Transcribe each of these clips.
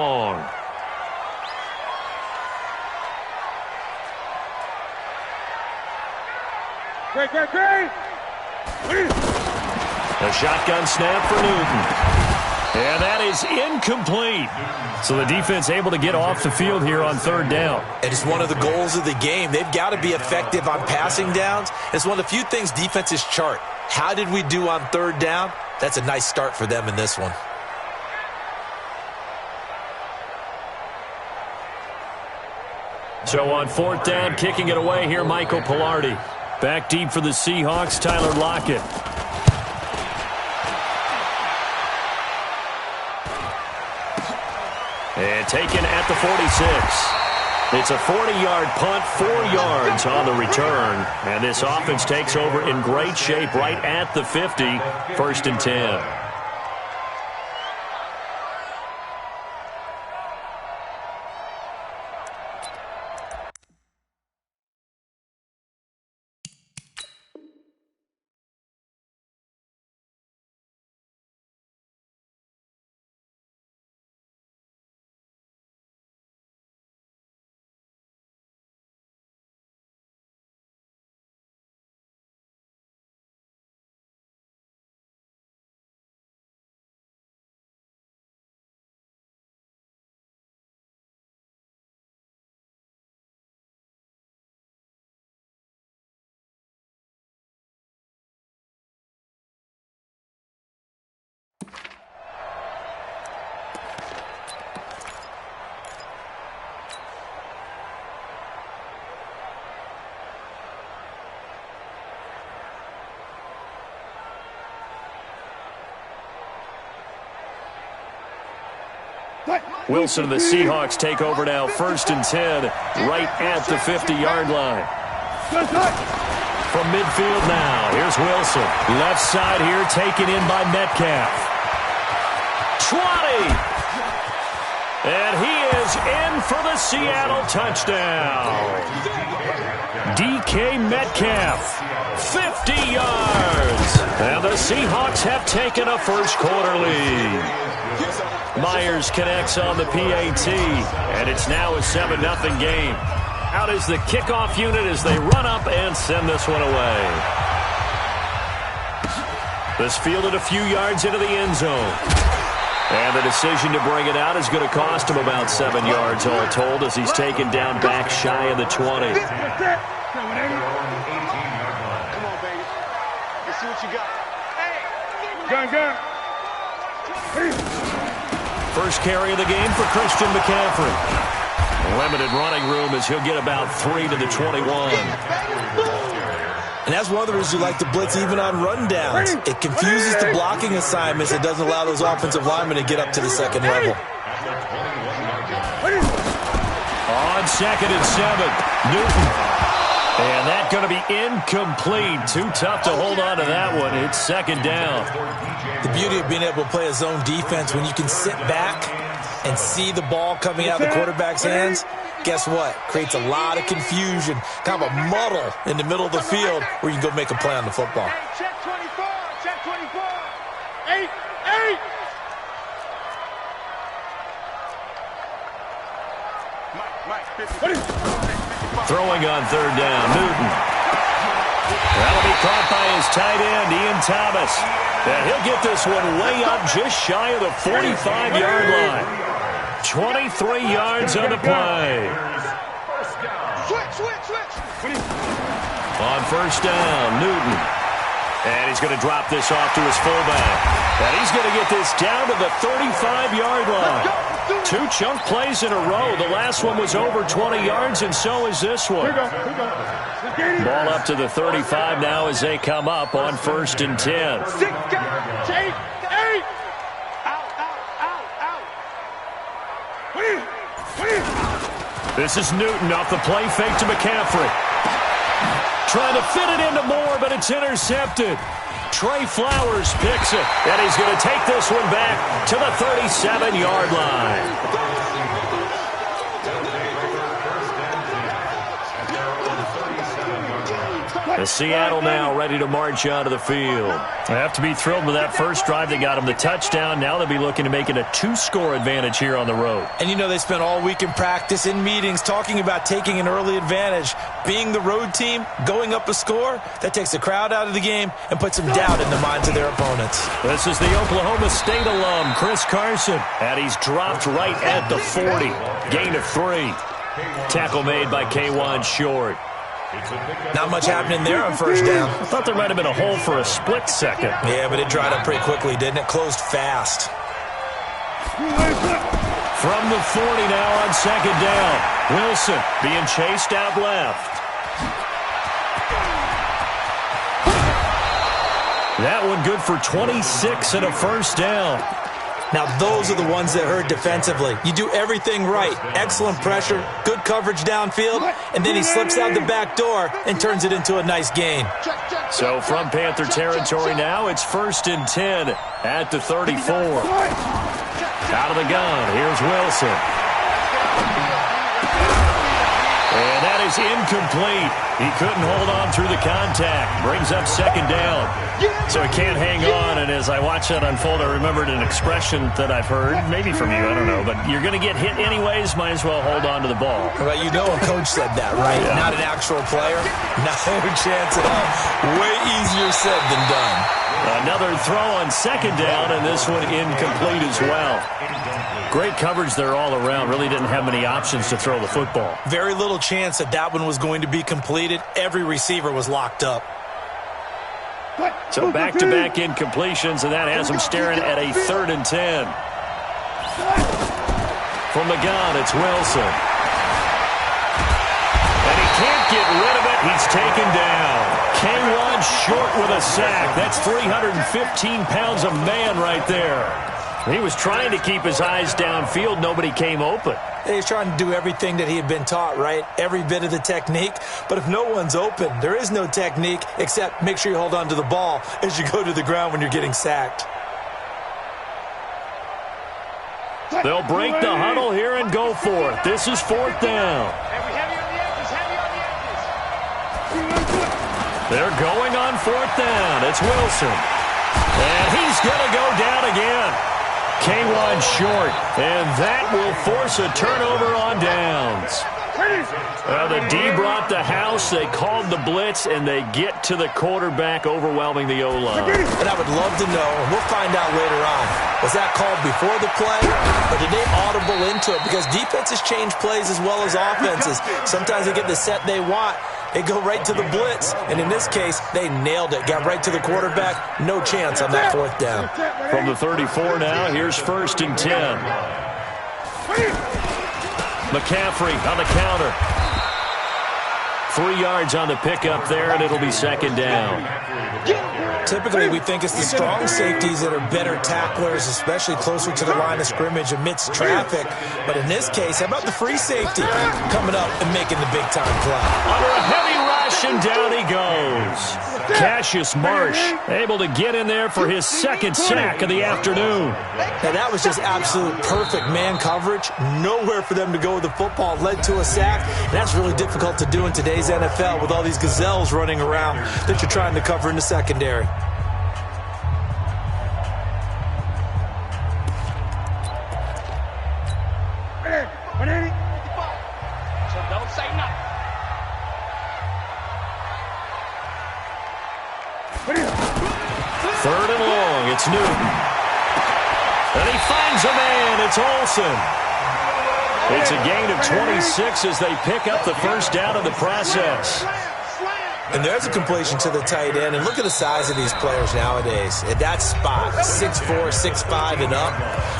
long. Great. A shotgun snap for Newton. And that is incomplete. So the defense able to get off the field here on third down. And it's one of the goals of the game. They've got to be effective on passing downs. It's one of the few things defenses chart. How did we do on third down? That's a nice start for them in this one. So on fourth down, kicking it away here, Michael Pilardi. Back deep for the Seahawks, Tyler Lockett. And taken at the 46. It's a 40-yard punt, 4 yards on the return. And this offense takes over in great shape right at the 50, 1st and 10. Wilson and the Seahawks take over now, 1st and 10, right at the 50-yard line. From midfield now, here's Wilson. Left side here, taken in by Metcalf. 20! And he is in for the Seattle touchdown. DK Metcalf, 50 yards. And the Seahawks have taken a first-quarter lead. Myers connects on the PAT, and it's now a 7-0 game. Out is the kickoff unit as they run up and send this one away. This fielded a few yards into the end zone. And the decision to bring it out is going to cost him about 7 yards all told as he's taken down back shy of the 20. Come on, baby. Let's see what you got. Hey. Gun. First carry of the game for Christian McCaffrey. Limited running room as he'll get about 3 to the 21. And that's one of the reasons you like to blitz even on rundowns. It confuses the blocking assignments. It doesn't allow those offensive linemen to get up to the second level. On 2nd and 7, Newton. And that's going to be incomplete. Too tough to hold on to that one. It's 2nd down. The beauty of being able to play a zone defense when you can sit back and see the ball coming out of the quarterback's hands, guess what? Creates a lot of confusion, kind of a muddle in the middle of the field where you can go make a play on the football. Check 24. 8. Throwing on 3rd down, Newton. That'll be caught by his tight end, Ian Thomas. And he'll get this one way up just shy of the 45-yard line. 23 yards on the play. Switch. On 1st down, Newton. And he's going to drop this off to his fullback. And he's going to get this down to the 35-yard line. 2 chunk plays in a row. The last one was over 20 yards, and so is this one. Ball up to the 35 now as they come up on 1st and 10. 6, 8. Out. This is Newton off the play fake to McCaffrey. Trying to fit it into Moore, but it's intercepted. Trey Flowers picks it, and he's going to take this one back to the 37-yard line. Seattle now ready to march onto the field. They have to be thrilled with that first drive. They got them the touchdown. Now they'll be looking to make it a 2-score advantage here on the road. And you know they spent all week in practice, in meetings, talking about taking an early advantage. Being the road team, going up a score, that takes the crowd out of the game and puts some doubt in the minds of their opponents. This is the Oklahoma State alum, Chris Carson. And he's dropped right at the 40. Gain of 3. Tackle made by K1 Short. Not much happening there on first down. I thought there might have been a hole for a split second. Yeah, but it dried up pretty quickly, didn't it? Closed fast. From the 40 now on second down. Wilson being chased out left. That one good for 26 and a first down. Now, those are the ones that hurt defensively. You do everything right. Excellent pressure, good coverage downfield, and then he slips out the back door and turns it into a nice gain. So from Panther territory now, it's 1st and 10 at the 34. Out of the gun, here's Wilson. And that is incomplete. He couldn't hold on through the contact. Brings up second down. So he can't hang on, and as I watch that unfold, I remembered an expression that I've heard, maybe from you, I don't know, but you're going to get hit anyways, might as well hold on to the ball. Well, you know a coach said that, right? Yeah. Not an actual player. No chance at all. Way easier said than done. Another throw on second down, and this one incomplete as well. Great coverage there all around. Really didn't have many options to throw the football. Very little chance that that one was going to be completed. Every receiver was locked up. So back-to-back incompletions, and that has him staring at a 3rd and 10. From the gun, it's Wilson. And he can't get rid of it. He's taken down. K1 Short with a sack. That's 315 pounds of man right there. He was trying to keep his eyes downfield. Nobody came open. He's trying to do everything that he had been taught, right? Every bit of the technique. But if no one's open, there is no technique except make sure you hold on to the ball as you go to the ground when you're getting sacked. They'll break the huddle here and go for it. This is 4th down. They're going on 4th down. It's Wilson. And he's going to go down again. K1 Short. And that will force a turnover on downs. Well, the D brought the house. They called the blitz, and they get to the quarterback, overwhelming the O-line. And I would love to know, and we'll find out later on, was that called before the play, or did they audible into it? Because defenses change plays as well as offenses. Sometimes they get the set they want. They go right to the blitz, and in this case, they nailed it. Got right to the quarterback. No chance on that 4th down. From the 34 now, here's 1st and 10. McCaffrey on the counter. 3 yards on the pickup there, and it'll be 2nd down. Typically, we think it's the strong safeties that are better tacklers, especially closer to the line of scrimmage amidst traffic. But in this case, how about the free safety coming up and making the big-time play? Under a heavy rush, and down he goes. Cassius Marsh able to get in there for his 2nd sack of the afternoon. Now, that was just absolute perfect man coverage. Nowhere for them to go with the football. Led to a sack. And that's really difficult to do in today's NFL with all these gazelles running around that you're trying to cover in the secondary. So don't say nothing. 3rd and long, it's Newton. And he finds a man, it's Olsen. It's a gain of 26 as they pick up the 1st down in the process. And there's a completion to the tight end. And look at the size of these players nowadays. At that spot, 6'4", 6'5", and up.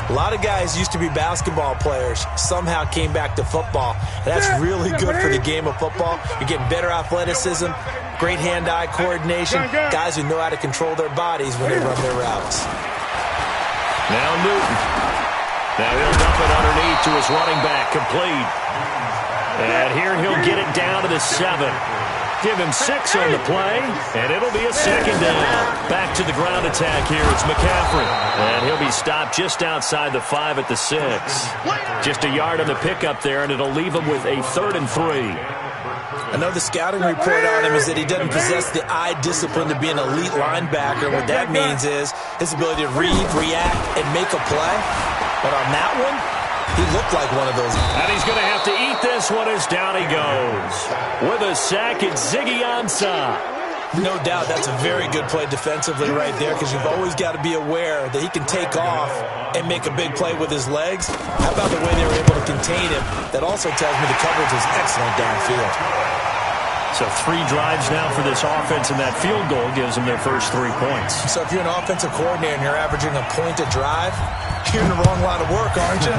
A lot of guys used to be basketball players. Somehow came back to football. And that's really good for the game of football. You're getting better athleticism, great hand-eye coordination, guys who know how to control their bodies when they run their routes. Now Newton. Now he'll dump it underneath to his running back, complete. And here he'll get it down to the 7. Give him 6 on the play, and it'll be a 2nd down. Back to the ground attack here. It's McCaffrey. And he'll be stopped just outside the 5 at the 6. Just a yard on the pickup there, and it'll leave him with a 3rd and 3. I know the scouting report on him is that he doesn't possess the eye discipline to be an elite linebacker. What that means is his ability to read, react, and make a play. But on that one, he looked like one of those. And he's going to have to eat this one as down he goes. With a sack, it's Ziggy Ansah. No doubt that's a very good play defensively right there, because you've always got to be aware that he can take off and make a big play with his legs. How about the way they were able to contain him? That also tells me the coverage was excellent downfield. So 3 drives now for this offense, and that field goal gives them their first 3 points. So if you're an offensive coordinator and you're averaging a point a drive, you're in the wrong line of work, aren't you?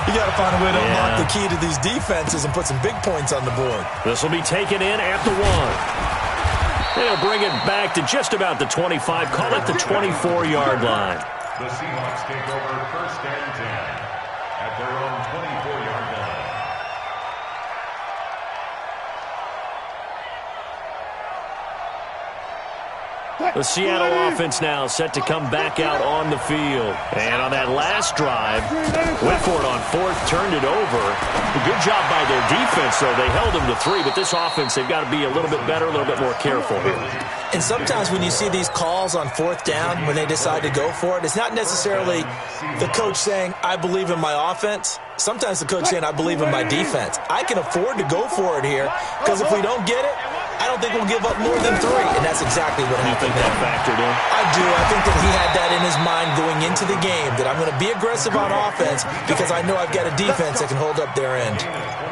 You got to find a way to unlock the key to these defenses and put some big points on the board. This will be taken in at the 1. They'll bring it back to just about the 25. Call it the 24-yard line. The Seahawks take over 1st and 10 at their own 24-yard line. The Seattle offense now set to come back out on the field. And on that last drive, went for it on 4th, turned it over. A good job by their defense, though. They held them to 3, but this offense, they've got to be a little bit better, a little bit more careful here. And sometimes when you see these calls on 4th down, when they decide to go for it, it's not necessarily the coach saying, I believe in my offense. Sometimes the coach saying, I believe in my defense. I can afford to go for it here, because if we don't get it, I don't think we'll give up more than 3, and that's exactly what happened. You think that factored in? I do. I think that he had that in his mind going into the game, that I'm going to be aggressive on offense because I know I've got a defense that can hold up their end.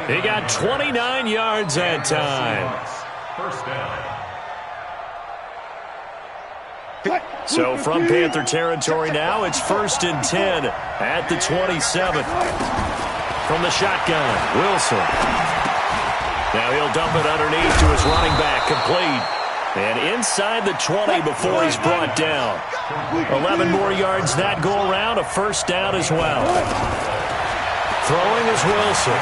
He got 29 yards that time. First down. So from Panther territory now, it's 1st and 10 at the 27. From the shotgun, Wilson. Now he'll dump it underneath to his running back, complete. And inside the 20 before he's brought down. 11 more yards that go around, a 1st down as well. Throwing is Wilson.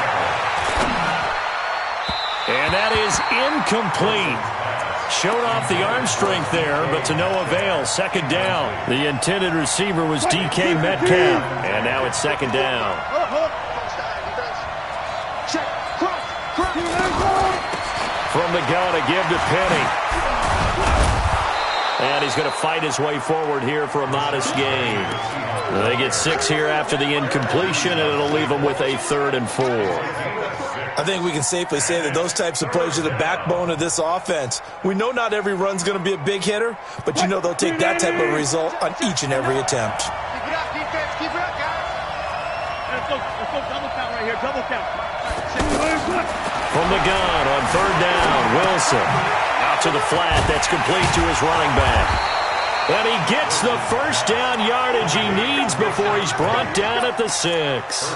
And that is incomplete. Showed off the arm strength there, but to no avail. 2nd down. The intended receiver was DK Metcalf. And now it's 2nd down. From the gun, a give to Penny. And he's going to fight his way forward here for a modest gain. They get 6 here after the incompletion, and it'll leave them with a 3rd and 4. I think we can safely say that those types of plays are the backbone of this offense. We know not every run's going to be a big hitter, but you know they'll take that type of result on each and every attempt. Keep it up, defense. Keep it up, guys. Let's go double count right here. Double count. From the gun on 3rd down, Wilson. Out to the flat. That's complete to his running back. And he gets the 1st down yardage he needs before he's brought down at the 6.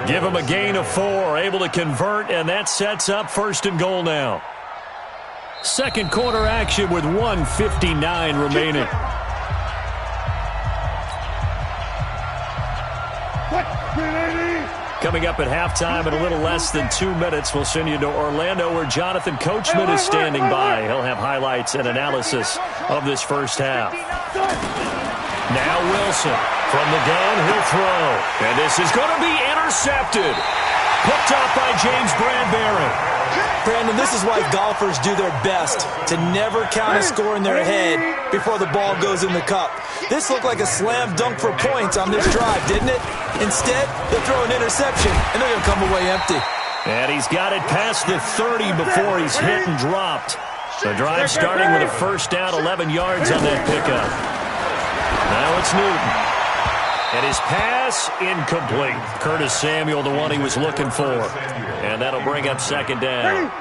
Give him a gain of 4, able to convert, and that sets up 1st and goal now. 2nd quarter action with 1:59 remaining. Coming up at halftime in a little less than 2 minutes, we'll send you to Orlando where Jonathan Coachman is standing by. He'll have highlights and analysis of this first half. Now Wilson from the gun, he'll throw. And this is going to be intercepted. Picked up by James Bradbury. Brandon, this is why golfers do their best to never count a score in their head before the ball goes in the cup. This looked like a slam dunk for points on this drive, didn't it? Instead, they throw an interception, and they're going to come away empty. And he's got it past the 30 before he's hit and dropped. The drive starting with a 1st down, 11 yards on that pickup. Now it's Newton. And his pass, incomplete. Curtis Samuel, the one he was looking for. And that'll bring up 2nd down.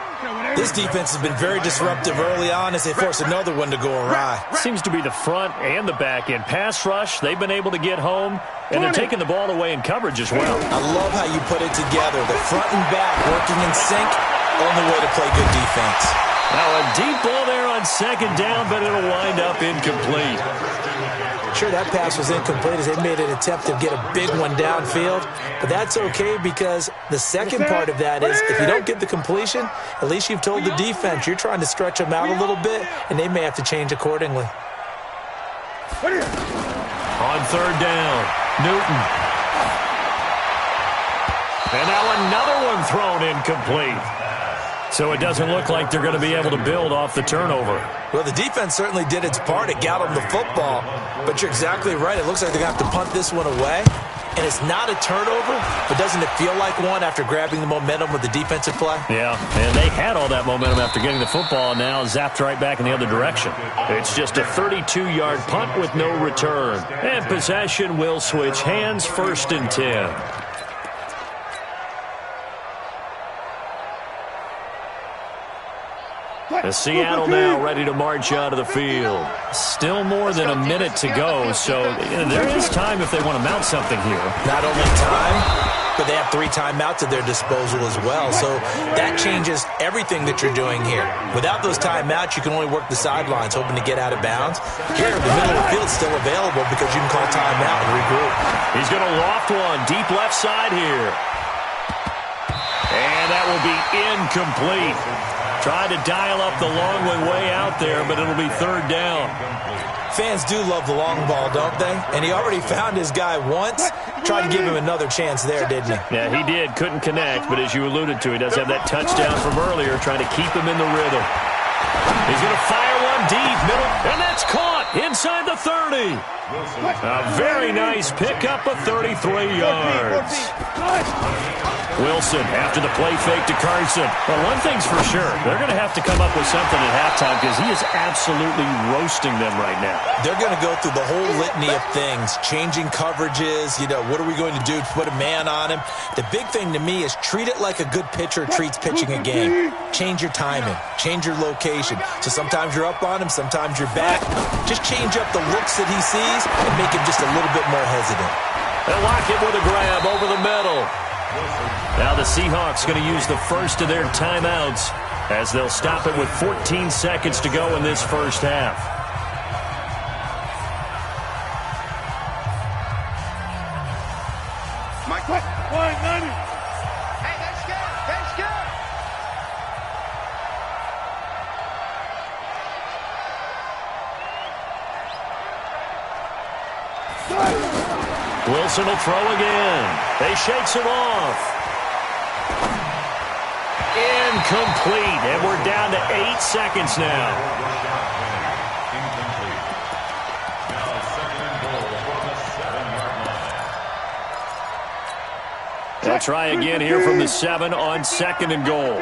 This defense has been very disruptive early on as they force another one to go awry. Seems to be the front and the back end. Pass rush, they've been able to get home, and they're taking the ball away in coverage as well. I love how you put it together. The front and back working in sync, only way to play good defense. Now a deep ball there on 2nd down, but it'll wind up incomplete. Sure, that pass was incomplete as they made an attempt to get a big one downfield, but that's okay because the second part of that is if you don't get the completion, at least you've told the defense you're trying to stretch them out a little bit, and they may have to change accordingly. On 3rd down, Newton. And now another one thrown incomplete. So it doesn't look like they're going to be able to build off the turnover. Well, the defense certainly did its part. It got them the football. But you're exactly right. It looks like they're going to have to punt this one away. And it's not a turnover, but doesn't it feel like one after grabbing the momentum with the defensive play? Yeah, and they had all that momentum after getting the football, and now zapped right back in the other direction. It's just a 32-yard punt with no return. And possession will switch hands, 1st and 10. Seattle now ready to march out of the field. Still more than a minute to go, so there is time if they want to mount something here. Not only time, but they have 3 timeouts at their disposal as well. So that changes everything that you're doing here. Without those timeouts, you can only work the sidelines, hoping to get out of bounds. Here, the middle of the field is still available because you can call timeout and regroup. He's going to loft one deep left side here. And that will be incomplete. Tried to dial up the long way out there, but it'll be 3rd down. Fans do love the long ball, don't they? And he already found his guy once. Tried to give him another chance there, didn't he? Yeah, he did. Couldn't connect, but as you alluded to, he does have that touchdown from earlier, trying to keep him in the rhythm. He's going to fire one deep, middle, and that's caught inside the 30. A very nice pickup of 33 yards. Wilson after the play fake to Carson. Well, one thing's for sure. They're going to have to come up with something at halftime because he is absolutely roasting them right now. They're going to go through the whole litany of things, changing coverages, what are we going to do to put a man on him? The big thing to me is treat it like a good pitcher treats pitching a game. Change your timing, change your location. So sometimes you're up on him, sometimes you're back. Just change up the looks that he sees and make him just a little bit more hesitant. They'll lock it with a grab over the middle. Now the Seahawks going to use the first of their timeouts as they'll stop it with 14 seconds to go in this first half. Mike, what? 190. Hey, that's good. That's good. Wilson will throw again. They shakes him off. Incomplete. And we're down to 8 seconds now. They'll try again here from the 7 on 2nd and goal.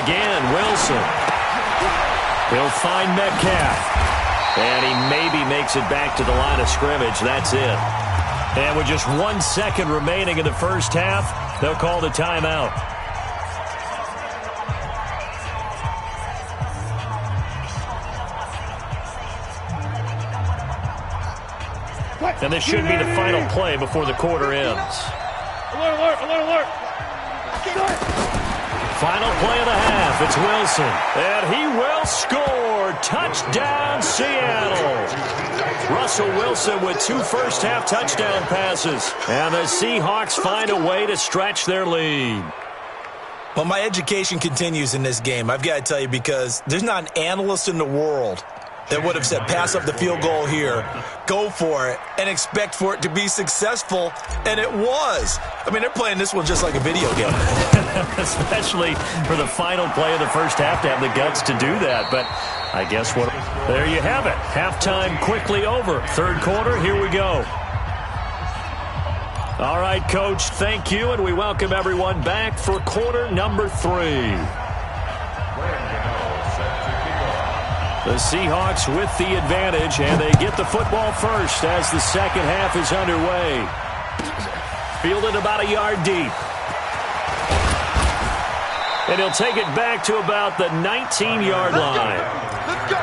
Again, Wilson. He'll find Metcalf. And he maybe makes it back to the line of scrimmage. That's it. And with just 1 second remaining in the first half, they'll call the timeout. And this should be the final play before the quarter ends. Alert, alert, alert, alert. Final play of the half. It's Wilson. And he will score. Touchdown, Seattle. Russell Wilson with 2 first-half touchdown passes. And the Seahawks find a way to stretch their lead. Well, my education continues in this game, I've got to tell you, because there's not an analyst in the world that would have said pass up the field goal here, go for it, and expect for it to be successful, and it was. I mean, they're playing this one just like a video game. Especially for the final play of the first half to have the guts to do that. But I guess what? There you have it. Halftime quickly over. 3rd quarter, here we go. All right, Coach, thank you, and we welcome everyone back for quarter number 3. The Seahawks with the advantage, and they get the football first as the second half is underway. Fielded about a yard deep. And he'll take it back to about the 19-yard line. Let's go.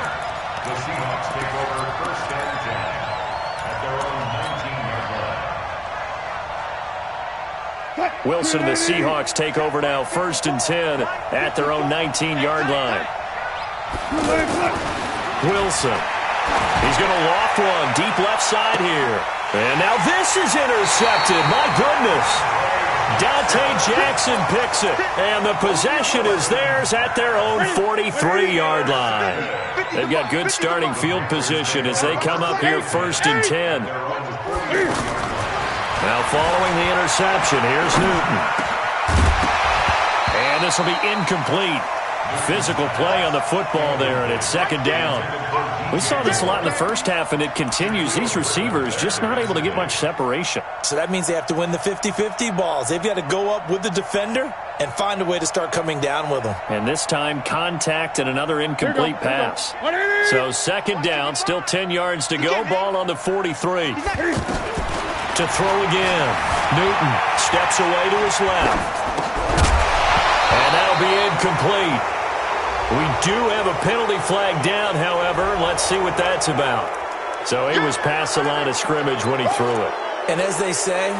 The Seahawks take over 1st and 10 at their own 19-yard line. Wilson and the Seahawks take over now 1st and 10 at their own 19-yard line. Wilson. He's going to loft one deep left side here. And now this is intercepted. My goodness. Dante Jackson picks it. And the possession is theirs at their own 43-yard line. They've got good starting field position as they come up here 1st and 10. Now following the interception, here's Newton. And this will be incomplete. Physical play on the football there, and it's second down. We saw this a lot in the first half, and it continues. These receivers just not able to get much separation. So that means they have to win the 50-50 balls. They've got to go up with the defender and find a way to start coming down with them. And this time, contact and another incomplete pass. So second down, still 10 yards to go. Ball on the 43. To throw again. Newton steps away to his left. And that'll be incomplete. We do have a penalty flag down, however. Let's see what that's about. So he was past the line of scrimmage when he threw it. And as they say,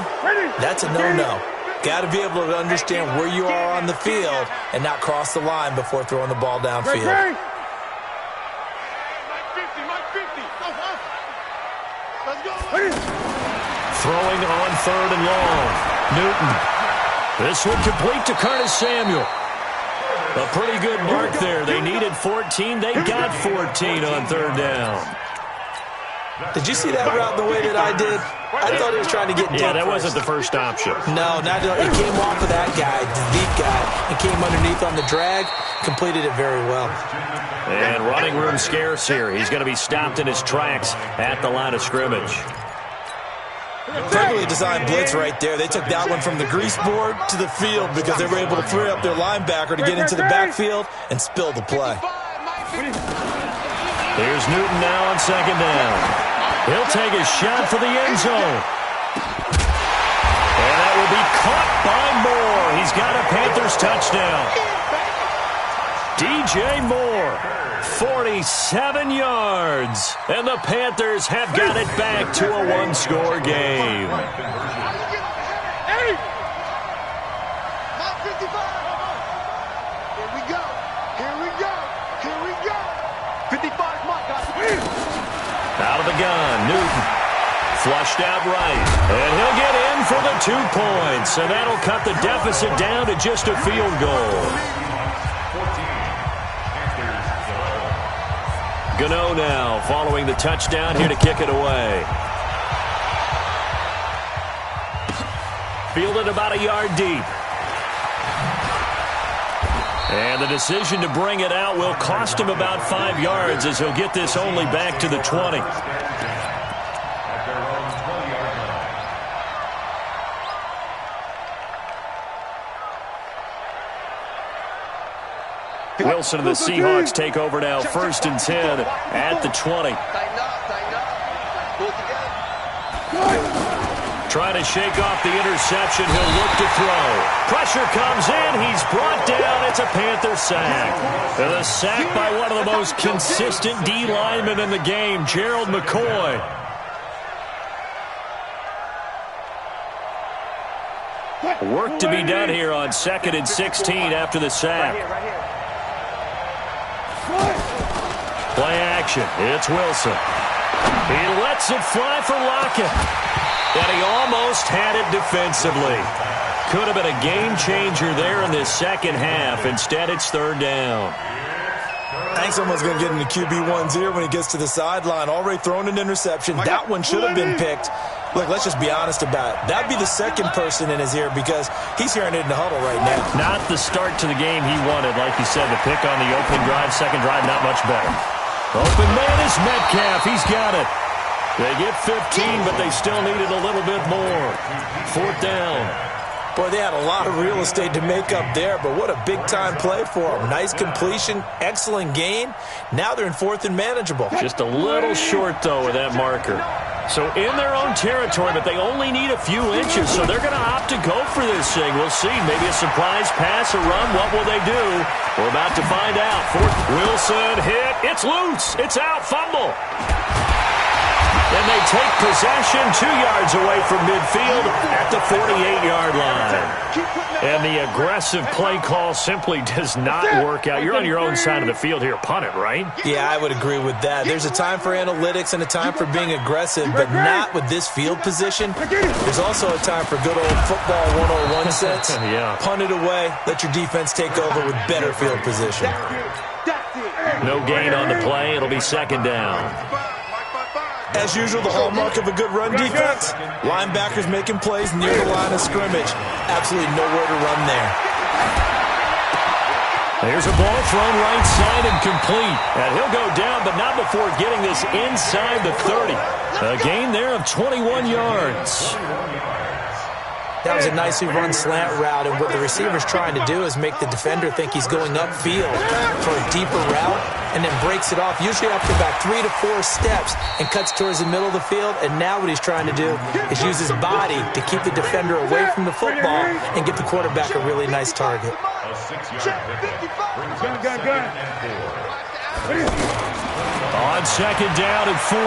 that's a no-no. Got to be able to understand where you are on the field and not cross the line before throwing the ball downfield. Throwing on third and long. Newton. This one complete to Curtis Samuel. A pretty good mark there. They needed 14. They got 14 on third down. Did you see that route the way that I did? I thought he was trying to get deep. Yeah, that wasn't the first option. No, not at all. It came off of that guy, the deep guy, and came underneath on the drag. Completed it very well. And running room scarce here. He's going to be stopped in his tracks at the line of scrimmage. Perfectly designed blitz right there. They took that one from the grease board to the field because they were able to free up their linebacker to get into the backfield and spill the play. Here's Newton now on second down. He'll take a shot for the end zone. And that will be caught by Moore. He's got a Panthers touchdown. DJ Moore, 47 yards. And the Panthers have got it back to a one-score game. Out of the gun, Newton. Flushed out right. And he'll get in for the 2 points. And that'll cut the deficit down to just a field goal. Gano now following the touchdown here to kick it away. Fielded about a yard deep. And the decision to bring it out will cost him about 5 yards as he'll get this only back to the 20. Wilson and the Seahawks take over now, 1st and 10 at the 20. Trying to shake off the interception. He'll look to throw. Pressure comes in. He's brought down. It's a Panther sack. And a sack by one of the most consistent D linemen in the game, Gerald McCoy. Work to be done here on 2nd and 16 after the sack. Play action. It's Wilson. He lets it fly for Lockett. And he almost had it defensively. Could have been a game changer there in this second half. Instead, it's 3rd down. I think someone's going to get in the QB1's ear when he gets to the sideline. Already thrown an interception. That one should have been picked. Look, let's just be honest about it. That would be the second person in his ear because he's hearing it in the huddle right now. Not the start to the game he wanted. Like you said, the pick on the opening drive, second drive, not much better. Open man is Metcalf. He's got it. They get 15, but they still needed a little bit more. 4th down. Boy, they had a lot of real estate to make up there, but what a big-time play for them. Nice completion, excellent gain. Now they're in 4th and manageable. Just a little short, though, with that marker. So in their own territory, but they only need a few inches, so they're going to opt to go for this thing. We'll see. Maybe a surprise pass, a run. What will they do? We're about to find out. 4th. Wilson hit. It's loose. It's out. Fumble. Then they take possession 2 yards away from midfield at the 48-yard line. And the aggressive play call simply does not work out. You're on your own side of the field here. Punt it, right? Yeah, I would agree with that. There's a time for analytics and a time for being aggressive, but not with this field position. There's also a time for good old football 101 sense. Yeah. Punt it away. Let your defense take over with better field position. No gain on the play. It'll be 2nd down. As usual, the hallmark of a good run defense, linebackers making plays near the line of scrimmage. Absolutely nowhere to run there. Here's a ball thrown right side and complete. And he'll go down, but not before getting this inside the 30. A gain there of 21 yards. That was a nicely run slant route, and what the receiver's trying to do is make the defender think he's going upfield for a deeper route, and then breaks it off, usually after about 3 to 4 steps, and cuts towards the middle of the field. And now what he's trying to do is use his body to keep the defender away from the football and give the quarterback a really nice target. A 6-yard pickup brings up 4. On second down and 4.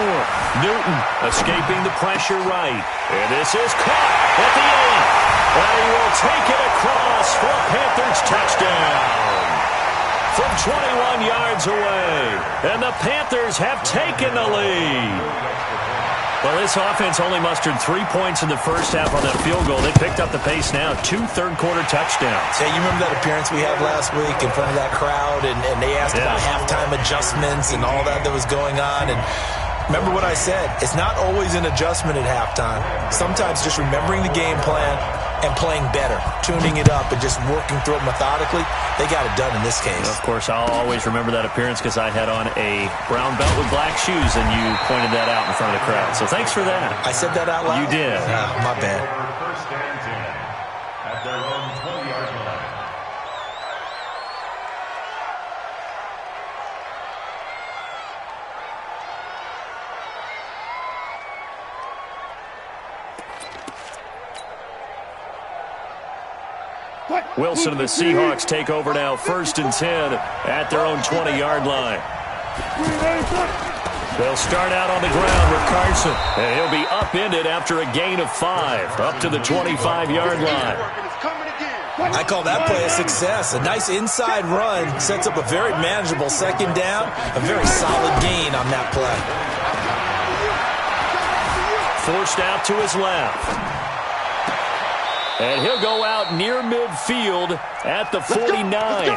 Newton escaping the pressure right. And this is caught at the 8. And he will take it across for a Panthers touchdown. From 21 yards away. And the Panthers have taken the lead. Well, this offense only mustered 3 points in the first half on that field goal. They picked up the pace now. 2 third-quarter touchdowns. Yeah, you remember that appearance we had last week in front of that crowd, and they asked about halftime adjustments and all that was going on. And remember what I said. It's not always an adjustment at halftime. Sometimes just remembering the game plan and playing better, tuning it up and just working through it methodically. They got it done in this case. Of course, I'll always remember that appearance because I had on a brown belt with black shoes, and you pointed that out in front of the crowd. So thanks for that. I said that out loud? You did. My bad. First and 10 at their own 20-yard line. Wilson and the Seahawks take over now, 1st and 10 at their own 20-yard line. They'll start out on the ground with Carson, and he'll be upended after a gain of 5, up to the 25-yard line. I call that play a success. A nice inside run sets up a very manageable second down, a very solid gain on that play. Forced out to his left. And he'll go out near midfield at the 49.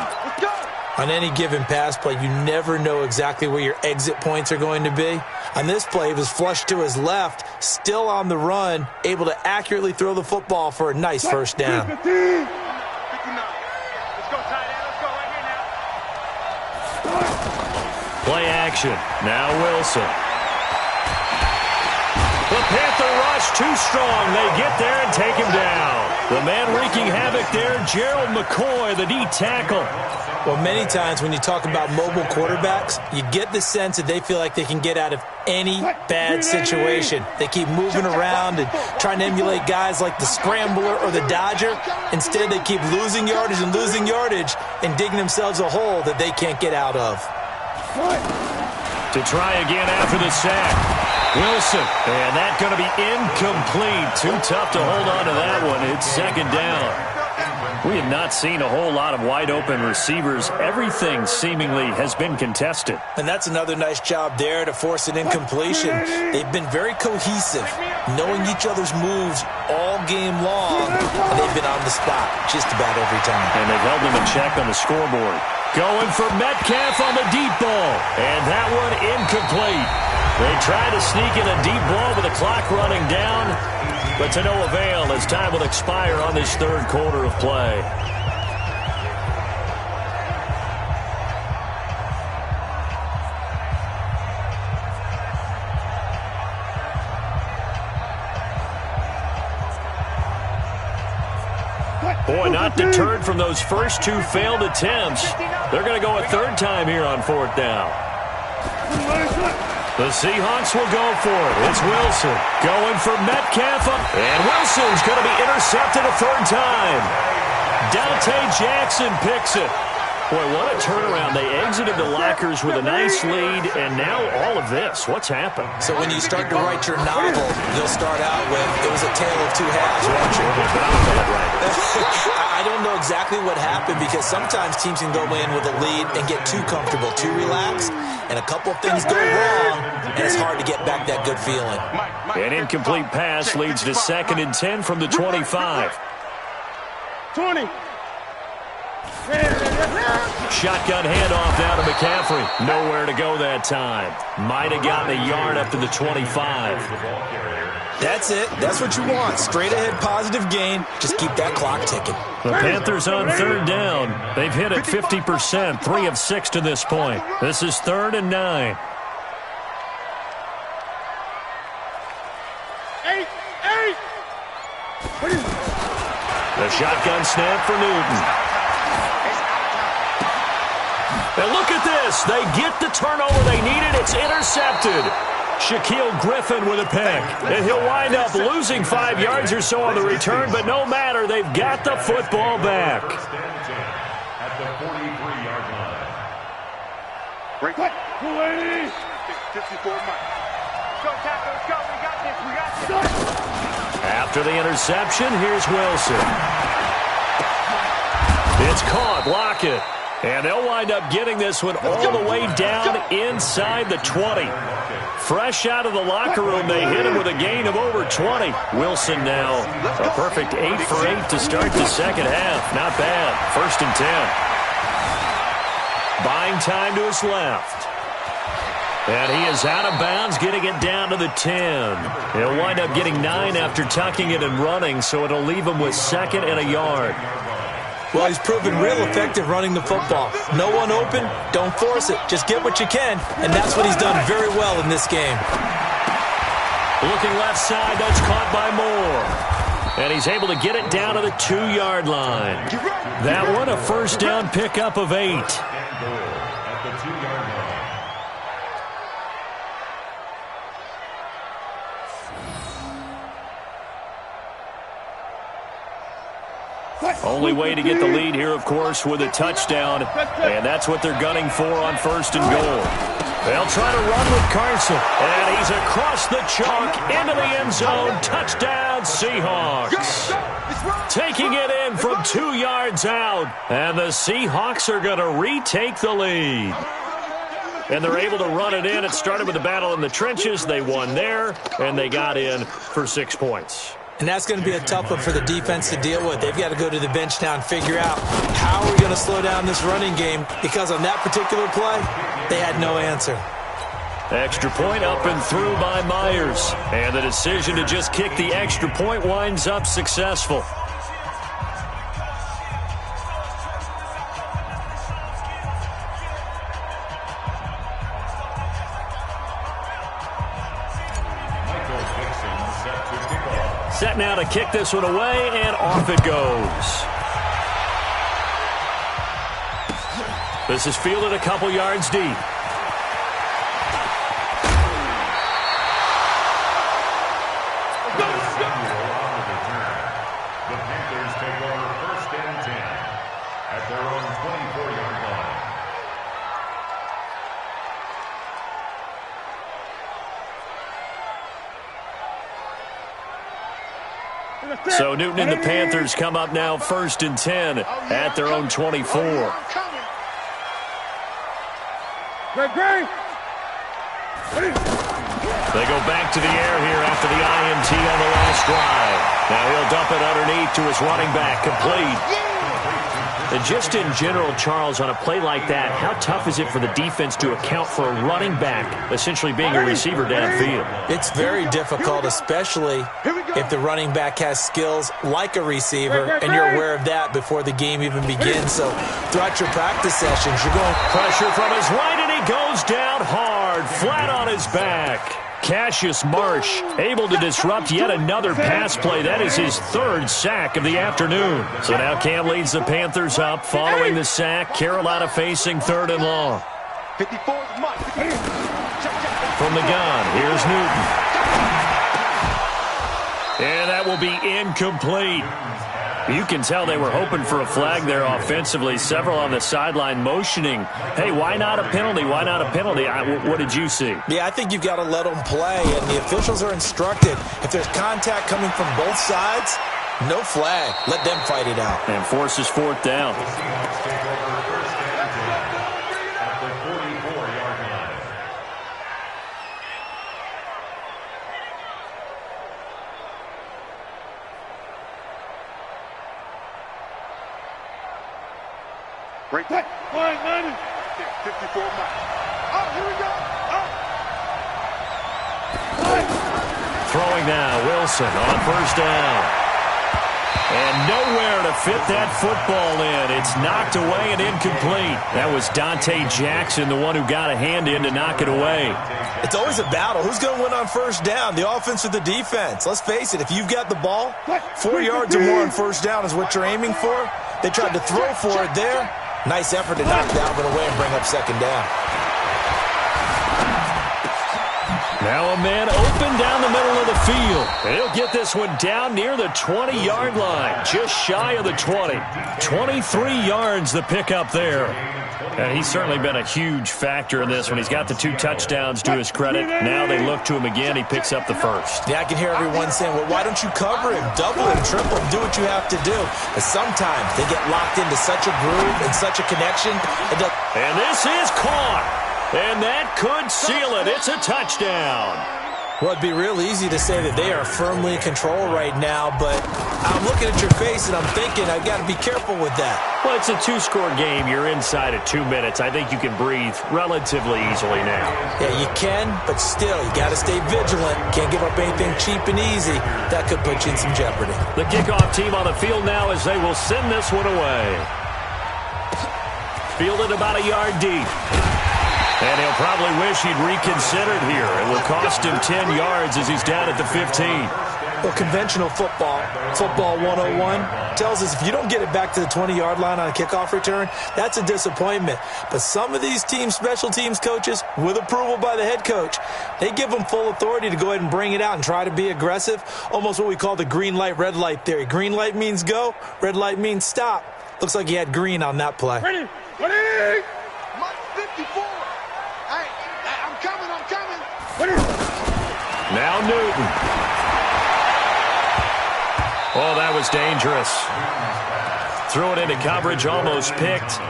On any given pass play, you never know exactly where your exit points are going to be. On this play, he was flushed to his left, still on the run, able to accurately throw the football for a nice first down. Let's go, tight end. Let's go right here now. Play action. Now Wilson. The Panther rush too strong. They get there and take him down. The man wreaking havoc there, Gerald McCoy, the D tackle. Well, many times when you talk about mobile quarterbacks, you get the sense that they feel like they can get out of any bad situation. They keep moving around and trying to emulate guys like the Scrambler or the Dodger. Instead, they keep losing yardage and digging themselves a hole that they can't get out of. To try again after the sack. Wilson, and that's going to be incomplete. Too tough to hold on to that one. It's second down. We have not seen a whole lot of wide-open receivers. Everything seemingly has been contested. And that's another nice job there to force an incompletion. They've been very cohesive, knowing each other's moves all game long, and they've been on the spot just about every time. And they've held them in check on the scoreboard. Going for Metcalf on the deep ball, and that one incomplete. They tried to sneak in a deep ball with the clock running down, but to no avail as time will expire on this third quarter of play. Boy, not deterred from those first 2 failed attempts. They're going to go a third time here on 4th down. The Seahawks will go for it. It's Wilson going for Metcalf. And Wilson's going to be intercepted a third time. Dante Jackson picks it. Boy, what a turnaround. They exited the lockers with a nice lead, and now all of this. What's happened? So when you start to write your novel, you'll start out with, it was a tale of 2 halves, won't you? I don't know exactly what happened because sometimes teams can go in with a lead and get too comfortable, too relaxed, and a couple of things go wrong, and it's hard to get back that good feeling. An incomplete pass leads to 2nd and 10 from the 25. 20. Shotgun handoff down to McCaffrey. Nowhere to go that time. Might have gotten a yard up to the 25. That's it. That's what you want. Straight ahead positive gain. Just keep that clock ticking. The Panthers on third down. They've hit it 50%, 3 of 6 to this point. This is 3rd and 9. The shotgun snap for Newton. And look at this. They get the turnover they needed. It's intercepted. Shaquille Griffin with a pick. And he'll wind up losing 5 yards or so on the return, but no matter, they've got the football back. At the 43-yard line. Break. 54 Mike. Let's go, Tackle. Let's go. We got this. We got this. After the interception, here's Wilson. It's caught. Lockett. And they'll wind up getting this one all the way down inside the 20. Fresh out of the locker room, they hit him with a gain of over 20. Wilson now a perfect 8 for 8 to start the second half. Not bad. 1st and 10. Buying time to his left. And he is out of bounds, getting it down to the 10. He'll wind up getting 9 after tucking it and running, so it'll leave him with 2nd and a yard. Well, he's proven real effective running the football. No one open, don't force it. Just get what you can, and that's what he's done very well in this game. Looking left side, that's caught by Moore. And he's able to get it down to the 2-yard line. That one, a first down pickup of 8. At the 2-yard line. Only way to get the lead here, of course, with a touchdown. And that's what they're gunning for on 1st and goal. They'll try to run with Carson. And he's across the chalk into the end zone. Touchdown, Seahawks. Taking it in from 2 yards out. And the Seahawks are going to retake the lead. And they're able to run it in. It started with the battle in the trenches. They won there, and they got in for 6 points. And that's going to be a tough one for the defense to deal with. They've got to go to the bench now and figure out how are we going to slow down this running game, because on that particular play, they had no answer. Extra point up and through by Myers. And the decision to just kick the extra point winds up successful. Set now to kick this one away, and off it goes. This is fielded a couple yards deep. The Panthers take over 1st and 10 at their own 24-yard line. So Newton and the Panthers come up now 1st and 10 at their own 24. They go back to the air here after the INT on the last drive. Now he'll dump it underneath to his running back, complete. And just in general, Charles, on a play like that, how tough is it for the defense to account for a running back essentially being a receiver downfield? It's very difficult, especially if the running back has skills like a receiver, and you're aware of that before the game even begins. So throughout your practice sessions, you're going pressure from his right, and he goes down hard, flat on his back. Cassius Marsh able to disrupt yet another pass play. That is his 3rd sack of the afternoon. So now Cam leads the Panthers up following the sack. Carolina facing 3rd and long. 54 Mike. From the gun, here's Newton. And that will be incomplete. You can tell they were hoping for a flag there offensively. Several on the sideline motioning, hey, why not a penalty? Why not a penalty? What did you see? Yeah, I think you've got to let them play, and the officials are instructed. If there's contact coming from both sides, no flag. Let them fight it out. And forces 4th down. At the 44-yard line. Right there. 54 miles. Oh, here we go. Throwing now, Wilson on first down. And nowhere to fit that football in. It's knocked away and incomplete. That was Dante Jackson, the one who got a hand in to knock it away. It's always a battle. Who's going to win on first down, the offense or the defense? Let's face it, if you've got the ball, 4 yards or more on first down is what you're aiming for. They tried to throw for it there. Nice effort to knock Dalvin away and bring up second down. Now a man open down the middle of the field. And he'll get this one down near the 20-yard line, just shy of the 20. 23 yards the pickup there. And he's certainly been a huge factor in this one. He's got the 2 touchdowns to his credit. Now they look to him again. He picks up the first. Yeah, I can hear everyone saying, well, why don't you cover him, double him, triple him, do what you have to do. But sometimes they get locked into such a groove and such a connection. And this is caught. And that could seal it. It's a touchdown. Well, it'd be real easy to say that they are firmly in control right now, but I'm looking at your face and I'm thinking I've got to be careful with that. Well, it's a 2-score game. You're inside of 2 minutes. I think you can breathe relatively easily now. Yeah, you can, but still, you got to stay vigilant. Can't give up anything cheap and easy. That could put you in some jeopardy. The kickoff team on the field now as they will send this one away. Fielded about a yard deep. And he'll probably wish he'd reconsidered here. It will cost him 10 yards as he's down at the 15. Well, conventional football 101, tells us if you don't get it back to the 20-yard line on a kickoff return, that's a disappointment. But some of these teams, special teams coaches, with approval by the head coach, they give them full authority to go ahead and bring it out and try to be aggressive, almost what we call the green light, red light theory. Green light means go, red light means stop. Looks like he had green on that play. Ready? 54. I'm coming. Now Newton. Oh, that was dangerous. Threw it into coverage, almost picked.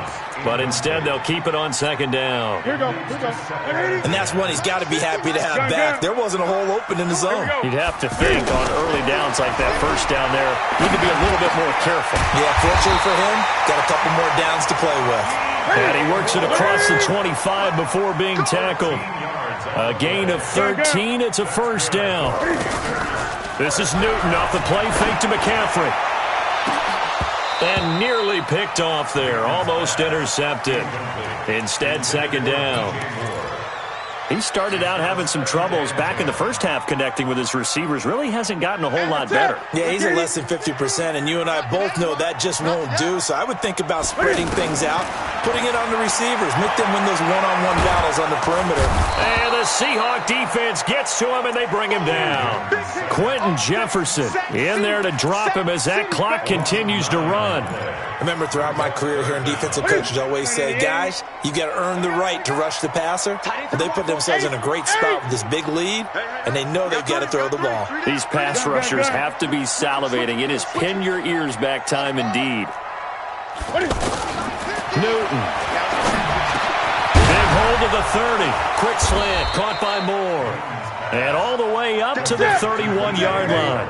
But instead, they'll keep it on second down. Here we go. And that's one he's got to be happy to have back. There wasn't a hole open in the zone. You'd have to think on early downs like that first down there, need to be a little bit more careful. Yeah, fortunately for him, got a couple more downs to play with. And he works it across the 25 before being tackled. A gain of 13. It's a first down. This is Newton off the play fake to McCaffrey. And nearly picked off there. Almost intercepted. Instead, second down. He started out having some troubles back in the first half connecting with his receivers. Really hasn't gotten a whole lot better. Yeah, he's at less than 50%, and you and I both know that just won't do. So I would think about spreading things out, putting it on the receivers, make them win those one-on-one battles on the perimeter. And the Seahawk defense gets to him, and they bring him down. Quentin Jefferson in there to drop him as that clock continues to run. Remember, throughout my career here in defensive coaches, I always say, guys, you got to earn the right to rush the passer. But they put themselves in a great spot with this big lead, and they know they've got to throw the ball. These pass rushers have to be salivating. It is pin your ears back time indeed. Newton. Big hold of the 30. Quick slant, caught by Moore. And all the way up to the 31-yard line.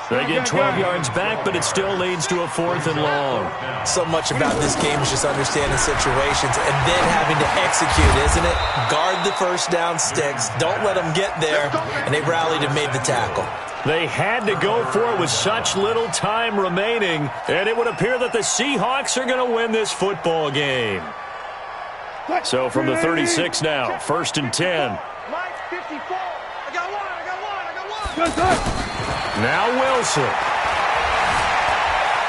They get 12 yards back, but it still leads to a 4th and long. So much about this game is just understanding situations and then having to execute, isn't it? Guard the first down sticks. Don't let them get there. And they rallied and made the tackle. They had to go for it with such little time remaining, and it would appear that the Seahawks are going to win this football game. So from the 36 now, 1st and 10. Mike, 54. I got one. Now Wilson.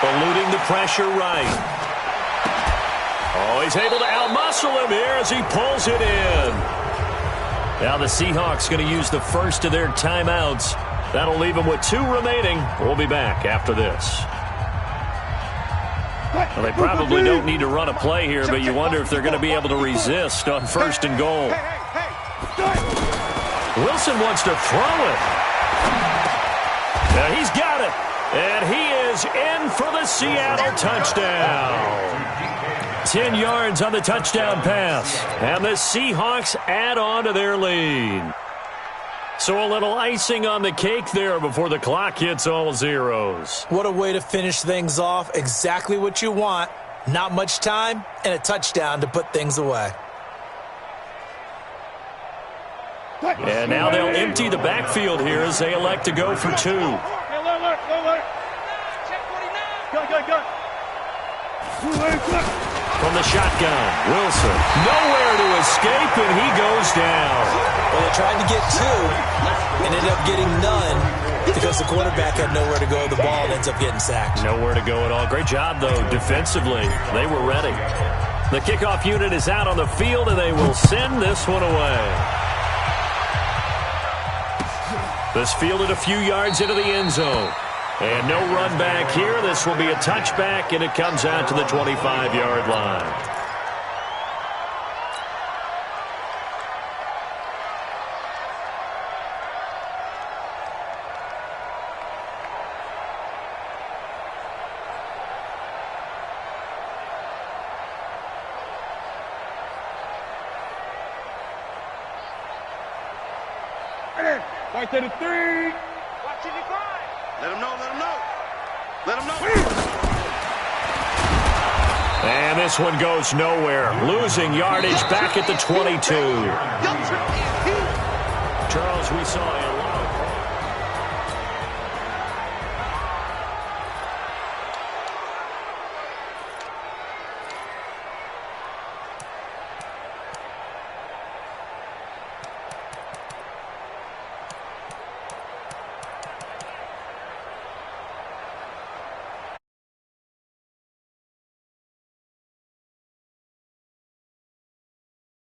Eluding the pressure right. Oh, he's able to outmuscle him here as he pulls it in. Now the Seahawks going to use the first of their timeouts. That'll leave them with 2 remaining. We'll be back after this. Well, they probably don't need to run a play here, but you wonder if they're going to be able to resist on 1st and goal. Wilson wants to throw it. Now he's got it, and he is in for the Seattle touchdown. 10 yards on the touchdown pass, and the Seahawks add on to their lead. So a little icing on the cake there before the clock hits all zeros. What a way to finish things off. Exactly what you want. Not much time and a touchdown to put things away. And now they'll empty the backfield here as they elect to go for 2. From the shotgun, Wilson. Nowhere to escape, and he goes down. Well, they tried to get 2 and ended up getting none because the quarterback had nowhere to go. The ball ends up getting sacked. Nowhere to go at all. Great job, though, defensively. They were ready. The kickoff unit is out on the field, and they will send this one away. This fielded a few yards into the end zone. And no run back here. This will be a touchback, and it comes out to the 25-yard line. Right to the 3. Watch it, let him know, let him know. Let him know. And this one goes nowhere. Losing yardage back at the 22. Charles, we saw a